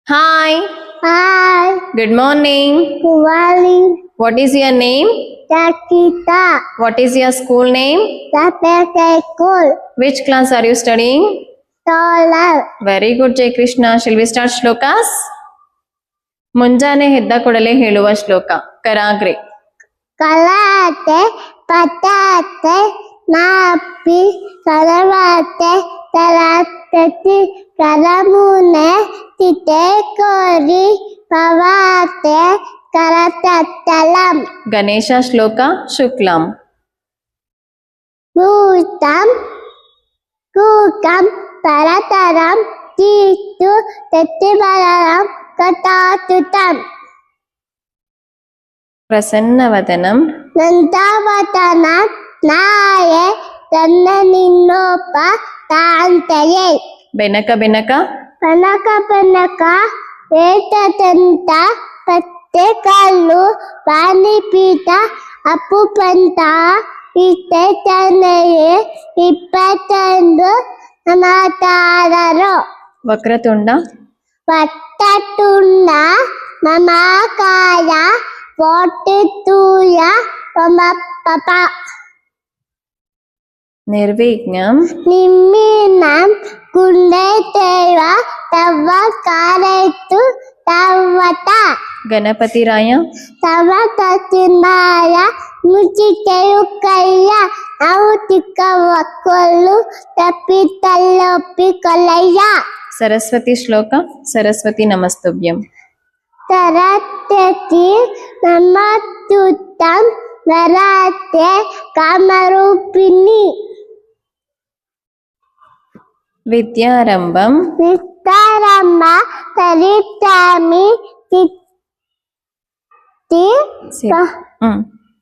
Hi, Hi, good morning. Kuwali, What is your name? Takita, What is your school name? Tapekul, Which class are you studying? Tolar, Very good, Jai Krishna. Shall we start shlokas? ಮುಂಜಾನೆ ಎದ್ದ ಕೂಡಲೇ ಹೇಳುವ ಶ್ಲೋಕ ಕರಾಗ್ರೆ. Kalate, Patate, Napi, Karavate, Taratati, Karamune, Titekori, Pavate, Karatatalam, Ganesha ಶ್ಲೋಕ ಶುಕ್ಲಂ. Bhutam, Kukam, Tarataram, Titu, Tetibararam, Katatutam, ಪ್ರಸನ್ನವದನಂ Nandavatana, Naye, Tananinopa, Tantaye, Benaka Benaka Panaka Panaka, Vetatanta, Patekalu, Panipita, Apupanta, Itetanaye, Ipatandu, Namatararo, Vakratunda Patatuna, Mamakaya, Potituya, Papa, ನಿರ್ವಿಘ್ನಂ Niminam, Kundeteva, Tava Karetu, Tavata, ಗಣಪತಿರಾಯ Tavatatinaya, Muchikayukaya, Autikavakollu, Tapitalopi Kolaya, Saraswati ಶ್ಲೋಕ Saraswati ನಮಸ್ತುಭ್ಯಂ. Taratati, Namatutam, Narate, Kamarupini, ವಿದ್ಯಾರಂಭಂ Vitarama, Taritami,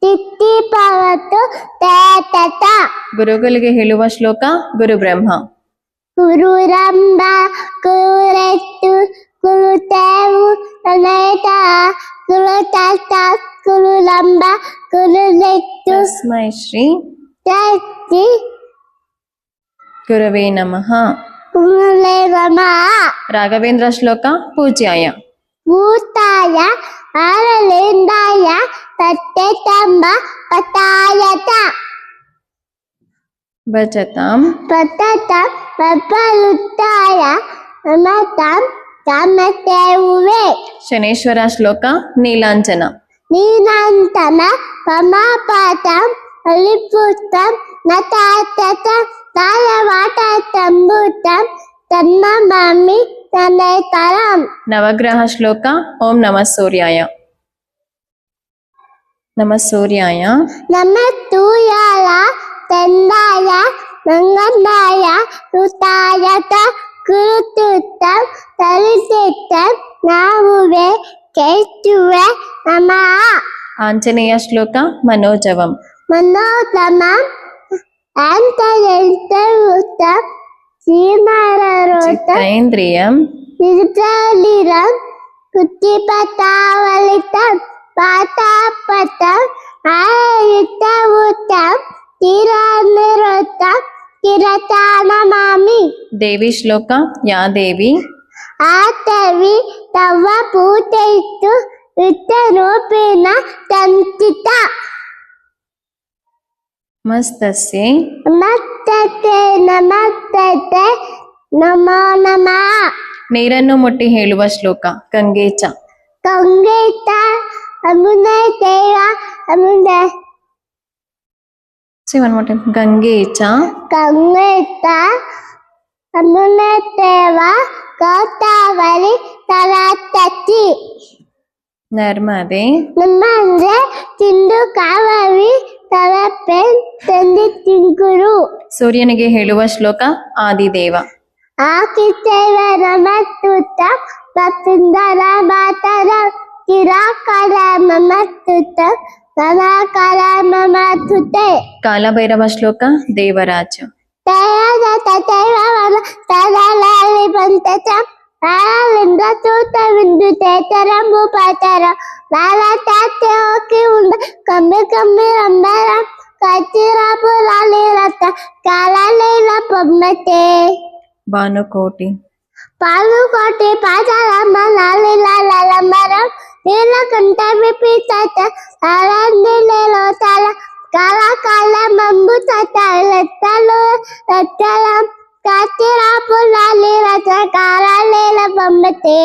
Titi Pavatu, Tatata, ಗುರುಗಳಿಗೆ ಹೇಳುವ ಶ್ಲೋಕ ಗುರು ಬ್ರಹ್ಮ. Guru Ramba, Kuretu, Guru Tevu, Aneta, Guru Tata, Guru Ramba, Guru Letu, ತಸ್ಮೈ Shri Tati, ಗುರವೇ ನಮಃ. Guru Levama, Raghavendra ಶ್ಲೋಕ ಪೂಜ್ಯಾಯ. Bhutaya, Aralindaya, Patetamba, Patayata, ಭಜತಾಂ Patata, Papalutaya, Amatam, Kamatevuve, Shaneshwara ಶ್ಲೋಕ ನೀಲಾಂಜನ. Ninantana, Pamapatam, Aliputam, Natatatam, Talavatatambutam, Tanmamami, Tanetaram, ನವಗ್ರಹ ಶ್ಲೋಕ ಓಂ ನಮಃ ಸೂರ್ಯಾಯ. ನಮಃ ಸೂರ್ಯಾಯ Namatuyala, Tendaya, Nanganaya, Rutayata, Kurututam, Tarisitam, Navuve, Ketuve, Nama, Anjaneya ಶ್ಲೋಕ ಮನೋಜವಂ. Manotamam, Antayenterutam, Simararotam, ಚಿತ್ತೈಂದ್ರಿಯಂ Nidaliram, Kutipatavalitam, Patapatam, Ayitavutam, Tiranirutam, Kiratanamami, ದೇವಿ ಶ್ಲೋಕ ಯಾ ದೇವಿ Atavi, Tava Putaitu, Vitarupina, Tantita, ಮಸ್ತಸ್ಯೆ Namattate, Namatate, Namo Nama, ನೀರನ್ನು ಮುಟ್ಟಿ ಹೇಳುವ ಶ್ಲೋಕ ಗಂಗೇಚ. Kangeta, Amune Deva, Amune, one more time ಗಂಗೇಚ Kangeta, Amune Deva, Gotavari, Taratati, Narmada ನಮ್ಮಂದ್ರೆ ತಿಂದು ಕಾವವಿ ತರಪೆನ್ ತಂದಿ ತಿಂಗುರು ಸೂರ್ಯನಿಗೆ ಹೇಳುವ ಶ್ಲೋಕ ಆದಿದೇವ. ಆಕಿತೇವ ನಮತ್ತುತ ಪತುಂದರ ಮಾತರ ಕಿರಾಕರ ಮಮತ್ತುತ ನಮಕಾರ ಮಮತುತೆ ಕಾಲಭೈರವ ಶ್ಲೋಕ ದೇವರಾಜ. ತಯದ ತತೈವ ಮಮ ತದಲಾಲಿ ಬಂತತ ಲಿಂದ ತೂತ ಬಿಂದು ತೇತರ ಮುಪತರ ಲಾಲ ತಾತೆ ಹೋಗಿ ಉಂಡ ಕಮ್ಮಿ ಕಮ್ಮಿ ಅಂಬರ ಕಚ್ಚಿರಾಪು ಲಾಲಿ ರಥ ಕಾಲ ಲೈಲ ಪೊಮ್ಮತೆ ಭಾನುಕೋಟಿ ಪಾಲುಕೋಟೆ ಪಾತಾಳಮ್ಮ ಲಾಲಿಲಾಲಂಬರಂ ನೀಲಕಂಠ ವಿಪಿತ ತಾಳಂದಿಲೇಲೋ ತಾಳ ಕಾಲ ಕಾಲ ಮಂಬು ತತ್ತಲು ತತ್ತಲಂ ಕಾತಿರಾಪು ಲಾಲಿ ರಥ ಕಾರಲೇಲ ಬೊಮ್ಮತೆ.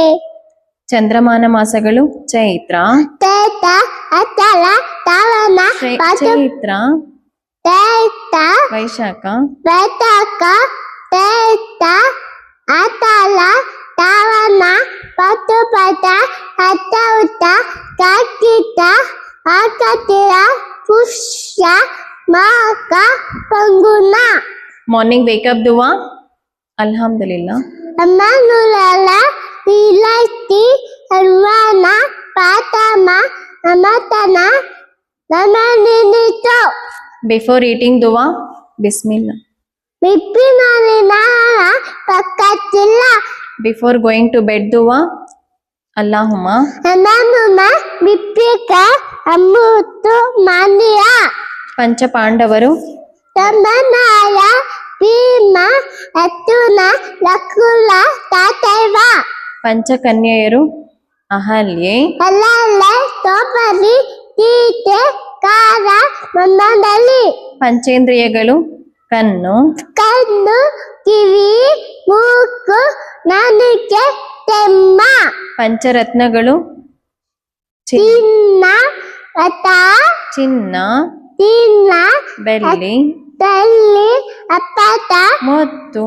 ಚಂದ್ರಮಾನ ಮಾಸಗಳು ಚೈತ್ರ, ತೇತ ಅತಲ ತಾವನ ಚೈತ್ರ, ತೇತ ವೈಶಾಖ, ಬೆತಕ ತೇತ ಅತಲ ತಾವನ ಪತುಪತ ಹತ್ತೌತ ಕಾರ್ತಿಕ ಆಕತಿರ ಪುಷ್ಯ ಮಾಕ ಪಂಗುನ. ಮಾರ್ನಿಂಗ್ ವೇಕಪ್ ದುವಾ. ಅಲ್ಹಮ್ದುಲಿಲ್ಲಾ. ಅಮ್ಮನುಲಲ ವಿಲೈತಿ ಹರ್ವಾನ ಪಾತಮ ನಮತನ ನಮನಿನಿತೋ. ಬಿಫೋರ್ ಈಟಿಂಗ್ ದುವಾ. ಬಿಸ್ಮಿಲ್ಲಾ. ಬಿಪ್ಪಿನ ಪಕ್ಕತ್ತಿಲ್ಲ. ಬಿಫೋರ್ ಗೋಯಿಂಗ್ ಟು ಬೆಡ್ ದುವಾ. ಅಲ್ಲಾಹುಮ್ಮ ಅಮ್ಮನುಮ ಬಿಪ್ಪಿಕ ಅಮ್ಮುತ್ತು ಮಾನಿಯ. ಪಂಚ ಪಾಂಡವರು, ತಮ್ಮನಾಯ ಭೀಮ ಅರ್ಜುನ ನಕುಲ ಸಹದೇವ. ಪಂಚಕನ್ಯೆಯರು, ಅಹಲ್ಯೆ, ಅಲ್ಲಲ್ಲ ತೋಪರಿ ತೀಟೆ ಕಾರ ಮಂದಲಿ. ಪಂಚೇಂದ್ರಿಯಗಳು, ಕಣ್ಣು, ಕಣ್ಣು ಕಿವಿ ಮೂಗು ನಾಲಿಗೆ ತೆಮ್ಮ. ಪಂಚರತ್ನಗಳು, ಚಿನ್ನ ಅತ ಚಿನ್ನ, ಚಿನ್ನ ಬೆಳ್ಳಿ, ತಲ್ಲಿ ಅಪ್ಪಟ ಮುತ್ತು,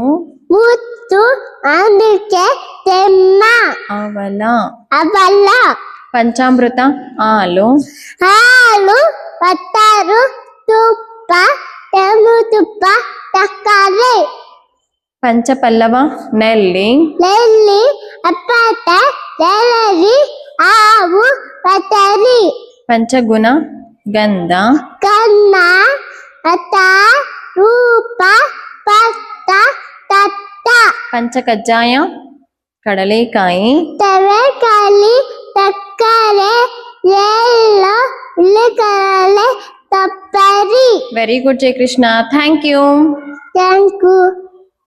ಮುತ್ತು ನಾಲಿಗೆ ತೆಮ್ಮ. ಅವಲ. ಅವಲ್ಲ ಪಂಚಾಮೃತ, ಹಾಲು, ಹಾಲು ಬಟ್ಟರು ತುಪ್ಪ ತೆಂಗು ತುಪ್ಪ ತರಕಾರಿ. ಪಂಚಪಲ್ಲವ, ನೆಲ್ಲಿ, ನೆಲ್ಲಿ ಅಪ್ಪಟ ನೆಲರಿ ಹಾವು ಪತರಿ. ಪಂಚಗುಣ, ಗಂಧ, ಕನ್ನ ಅತ ರೂಪ ಪತ್ತ ತತ್ತ. ಪಂಚಕಜ್ಜಾಯ, ಕಡಲೆಕಾಯಿ, ತವೆಕಾಲಿ ತಕ್ಕರೆ ಎಳ್ಳು ಉಳ್ಳಿಕಾಳೆ ತಪ್ಪರಿ. Very good Jaya Krishna. Thank you. Thank you.